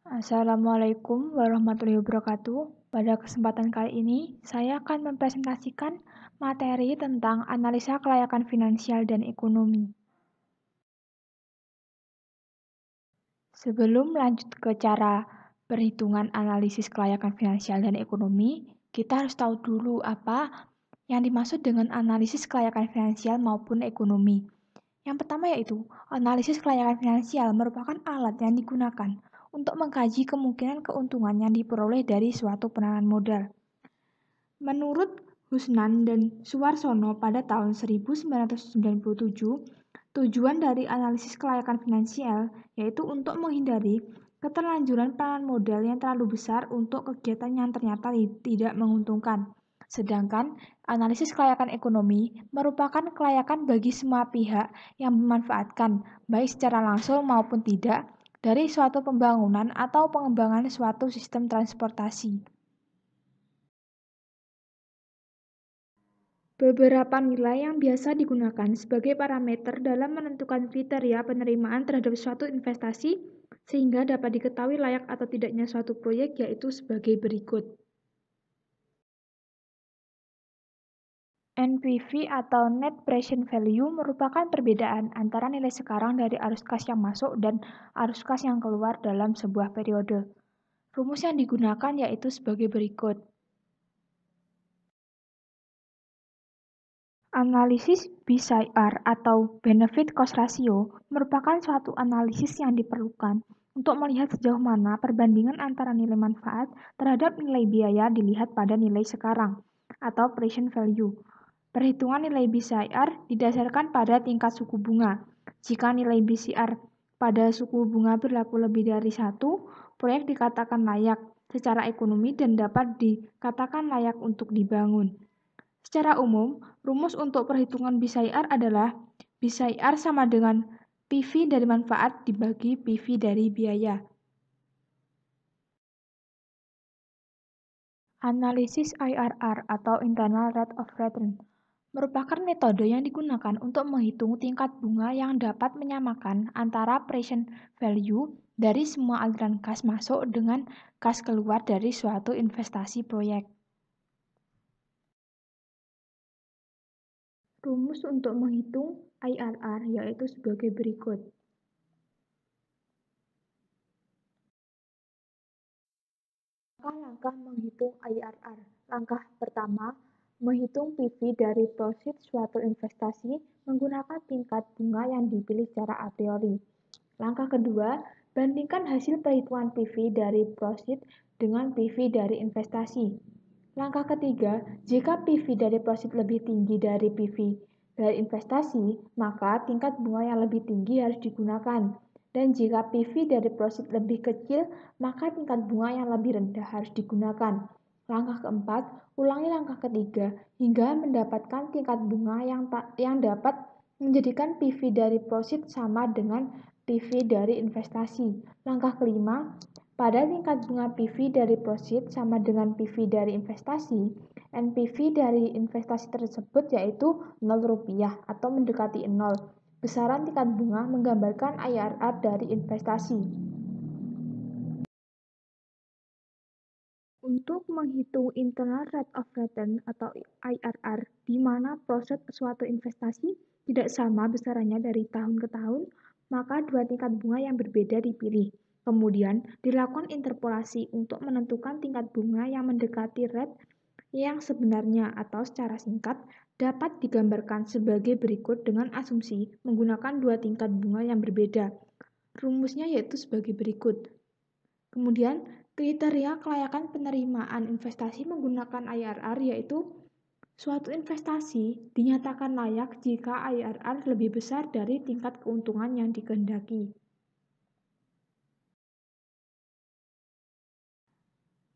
Assalamualaikum warahmatullahi wabarakatuh. Pada kesempatan kali ini, saya akan mempresentasikan materi tentang analisa kelayakan finansial dan ekonomi. Sebelum lanjut ke cara perhitungan analisis kelayakan finansial dan ekonomi, kita harus tahu dulu apa yang dimaksud dengan analisis kelayakan finansial maupun ekonomi. Yang pertama yaitu, analisis kelayakan finansial merupakan alat yang digunakan untuk mengkaji kemungkinan keuntungan yang diperoleh dari suatu penanaman modal. Menurut Husnan dan Suwarsono pada tahun 1997, tujuan dari analisis kelayakan finansial yaitu untuk menghindari keterlanjuran penanaman modal yang terlalu besar untuk kegiatan yang ternyata tidak menguntungkan. Sedangkan analisis kelayakan ekonomi merupakan kelayakan bagi semua pihak yang memanfaatkan, baik secara langsung maupun tidak, dari suatu pembangunan atau pengembangan suatu sistem transportasi. Beberapa nilai yang biasa digunakan sebagai parameter dalam menentukan kriteria penerimaan terhadap suatu investasi sehingga dapat diketahui layak atau tidaknya suatu proyek yaitu sebagai berikut. NPV atau Net Present Value merupakan perbedaan antara nilai sekarang dari arus kas yang masuk dan arus kas yang keluar dalam sebuah periode. Rumus yang digunakan yaitu sebagai berikut. Analisis BCR atau Benefit Cost Ratio merupakan suatu analisis yang diperlukan untuk melihat sejauh mana perbandingan antara nilai manfaat terhadap nilai biaya dilihat pada nilai sekarang atau present value. Perhitungan nilai BCR didasarkan pada tingkat suku bunga. Jika nilai BCR pada suku bunga berlaku lebih dari 1, proyek dikatakan layak secara ekonomi dan dapat dikatakan layak untuk dibangun. Secara umum, rumus untuk perhitungan BCR adalah BCR sama dengan PV dari manfaat dibagi PV dari biaya. Analisis IRR atau Internal Rate of Return merupakan metode yang digunakan untuk menghitung tingkat bunga yang dapat menyamakan antara present value dari semua aliran kas masuk dengan kas keluar dari suatu investasi proyek. Rumus untuk menghitung IRR yaitu sebagai berikut. Langkah-langkah menghitung IRR. Langkah pertama, menghitung PV dari proceeds suatu investasi menggunakan tingkat bunga yang dipilih secara a priori. Langkah kedua, bandingkan hasil perhitungan PV dari proceeds dengan PV dari investasi. Langkah ketiga, jika PV dari proceeds lebih tinggi dari PV dari investasi, maka tingkat bunga yang lebih tinggi harus digunakan. Dan jika PV dari proceeds lebih kecil, maka tingkat bunga yang lebih rendah harus digunakan. Langkah keempat, ulangi langkah ketiga hingga mendapatkan tingkat bunga yang dapat menjadikan PV dari proceeds sama dengan PV dari investasi. Langkah kelima, pada tingkat bunga PV dari proceeds sama dengan PV dari investasi, NPV dari investasi tersebut yaitu Rp0 atau mendekati 0. Besaran tingkat bunga menggambarkan IRR dari investasi. Untuk menghitung Internal Rate of Return atau IRR, di mana proses suatu investasi tidak sama besarannya dari tahun ke tahun, maka dua tingkat bunga yang berbeda dipilih. Kemudian, dilakukan interpolasi untuk menentukan tingkat bunga yang mendekati rate yang sebenarnya atau secara singkat dapat digambarkan sebagai berikut dengan asumsi menggunakan dua tingkat bunga yang berbeda. Rumusnya yaitu sebagai berikut. Kemudian, kriteria kelayakan penerimaan investasi menggunakan IRR yaitu suatu investasi dinyatakan layak jika IRR lebih besar dari tingkat keuntungan yang dikehendaki.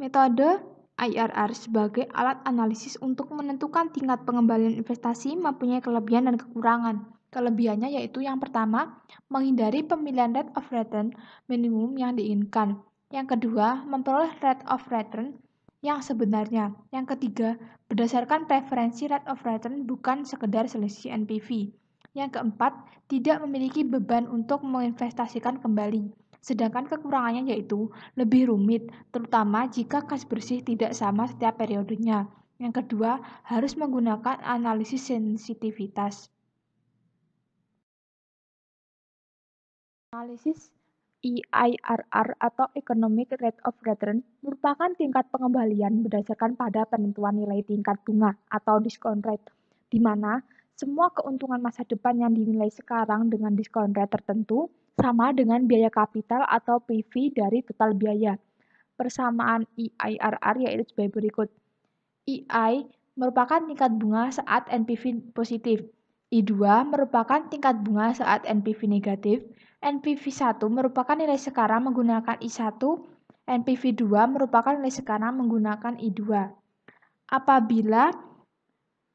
Metode IRR sebagai alat analisis untuk menentukan tingkat pengembalian investasi mempunyai kelebihan dan kekurangan. Kelebihannya yaitu yang pertama, menghindari pemilihan rate of return minimum yang diinginkan. Yang kedua, memperoleh rate of return yang sebenarnya. Yang ketiga, berdasarkan preferensi rate of return bukan sekedar selisih NPV. Yang keempat, tidak memiliki beban untuk menginvestasikan kembali. Sedangkan kekurangannya yaitu lebih rumit, terutama jika kas bersih tidak sama setiap periodenya. Yang kedua, harus menggunakan analisis sensitivitas. Analisis EIRR atau Economic Rate of Return merupakan tingkat pengembalian berdasarkan pada penentuan nilai tingkat bunga atau discount rate, di mana semua keuntungan masa depan yang dinilai sekarang dengan diskon rate tertentu sama dengan biaya kapital atau PV dari total biaya. Persamaan EIRR yaitu sebagai berikut. EI merupakan tingkat bunga saat NPV positif. I2 merupakan tingkat bunga saat NPV negatif. NPV 1 merupakan nilai sekarang menggunakan I1. NPV 2 merupakan nilai sekarang menggunakan I2. Apabila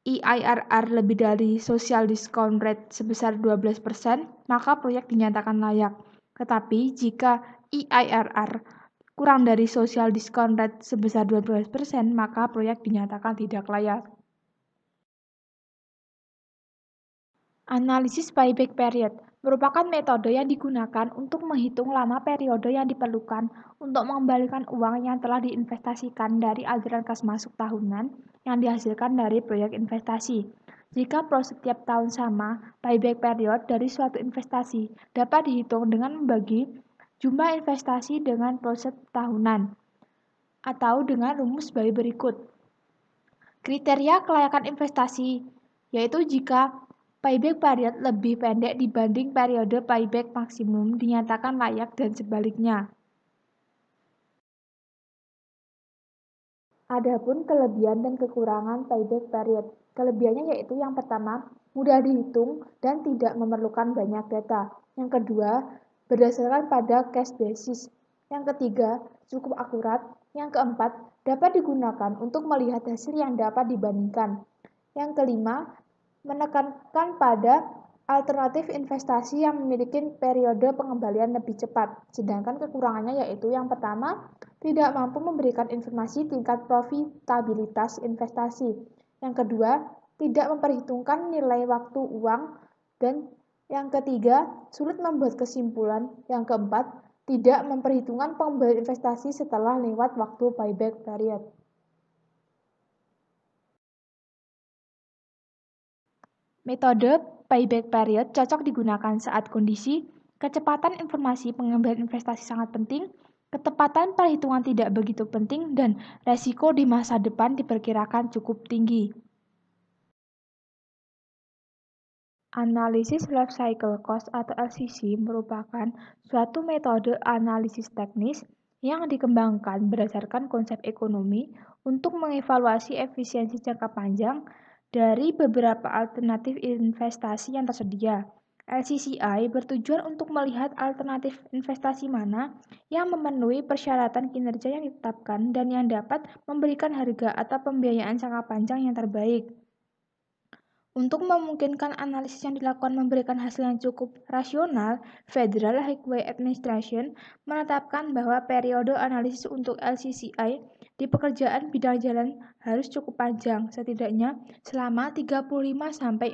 EIRR lebih dari social discount rate sebesar 12%, maka proyek dinyatakan layak. Tetapi jika EIRR kurang dari social discount rate sebesar 12%, maka proyek dinyatakan tidak layak. Analisis payback period merupakan metode yang digunakan untuk menghitung lama periode yang diperlukan untuk mengembalikan uang yang telah diinvestasikan dari aliran kas masuk tahunan yang dihasilkan dari proyek investasi. Jika pro setiap tahun sama, payback period dari suatu investasi dapat dihitung dengan membagi jumlah investasi dengan proses tahunan atau dengan rumus sebagai berikut. Kriteria kelayakan investasi yaitu jika payback period lebih pendek dibanding periode payback maksimum dinyatakan layak dan sebaliknya. Adapun kelebihan dan kekurangan payback period. Kelebihannya yaitu yang pertama, mudah dihitung dan tidak memerlukan banyak data. Yang kedua, berdasarkan pada cash basis. Yang ketiga, cukup akurat. Yang keempat, dapat digunakan untuk melihat hasil yang dapat dibandingkan. Yang kelima, menekankan pada alternatif investasi yang memiliki periode pengembalian lebih cepat. Sedangkan kekurangannya yaitu yang pertama, tidak mampu memberikan informasi tingkat profitabilitas investasi. Yang kedua, tidak memperhitungkan nilai waktu uang. Dan yang ketiga, sulit membuat kesimpulan. Yang keempat, tidak memperhitungkan pengembalian investasi setelah lewat waktu payback period. Metode payback period cocok digunakan saat kondisi kecepatan informasi pengembalian investasi sangat penting, ketepatan perhitungan tidak begitu penting, dan resiko di masa depan diperkirakan cukup tinggi. Analisis Life Cycle Cost atau LCC merupakan suatu metode analisis teknis yang dikembangkan berdasarkan konsep ekonomi untuk mengevaluasi efisiensi jangka panjang dari beberapa alternatif investasi yang tersedia. LCCI bertujuan untuk melihat alternatif investasi mana yang memenuhi persyaratan kinerja yang ditetapkan dan yang dapat memberikan harga atau pembiayaan jangka panjang yang terbaik. Untuk memungkinkan analisis yang dilakukan memberikan hasil yang cukup rasional, Federal Highway Administration menetapkan bahwa periode analisis untuk LCCI di pekerjaan bidang jalan harus cukup panjang, setidaknya selama 35-40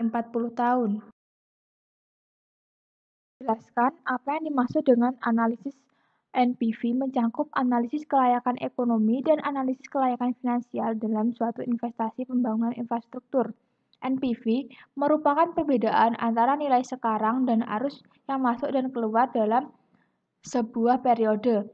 tahun. Jelaskan apa yang dimaksud dengan analisis NPV mencakup analisis kelayakan ekonomi dan analisis kelayakan finansial dalam suatu investasi pembangunan infrastruktur. NPV merupakan perbedaan antara nilai sekarang dan arus yang masuk dan keluar dalam sebuah periode.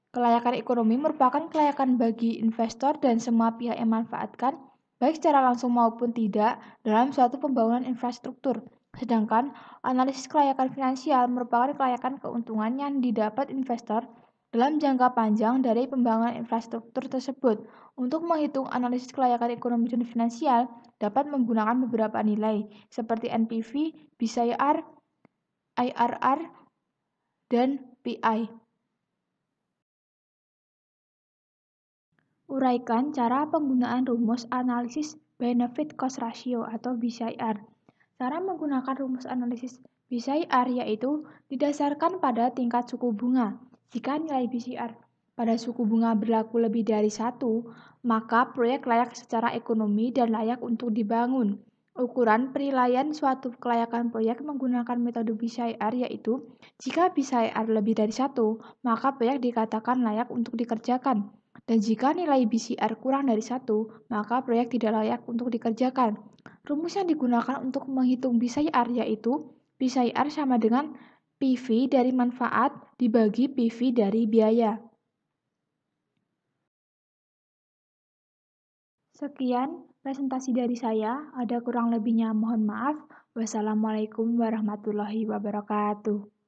Kelayakan ekonomi merupakan kelayakan bagi investor dan semua pihak yang memanfaatkan, baik secara langsung maupun tidak, dalam suatu pembangunan infrastruktur. Sedangkan analisis kelayakan finansial merupakan kelayakan keuntungan yang didapat investor dalam jangka panjang dari pembangunan infrastruktur tersebut. Untuk menghitung analisis kelayakan ekonomi dan finansial dapat menggunakan beberapa nilai seperti NPV, BCIR, IRR, dan PI. Uraikan cara penggunaan rumus analisis benefit cost ratio atau BCIR. Cara menggunakan rumus analisis BCIR yaitu didasarkan pada tingkat suku bunga. Jika nilai BCIR pada suku bunga berlaku lebih dari 1, maka proyek layak secara ekonomi dan layak untuk dibangun. Ukuran penilaian suatu kelayakan proyek menggunakan metode BCIR yaitu, jika BCIR lebih dari 1, maka proyek dikatakan layak untuk dikerjakan. Dan jika nilai BCIR kurang dari 1, maka proyek tidak layak untuk dikerjakan. Rumus yang digunakan untuk menghitung BCIR yaitu, BCIR sama dengan PV dari manfaat dibagi PV dari biaya. Sekian presentasi dari saya, ada kurang lebihnya mohon maaf. Wassalamualaikum warahmatullahi wabarakatuh.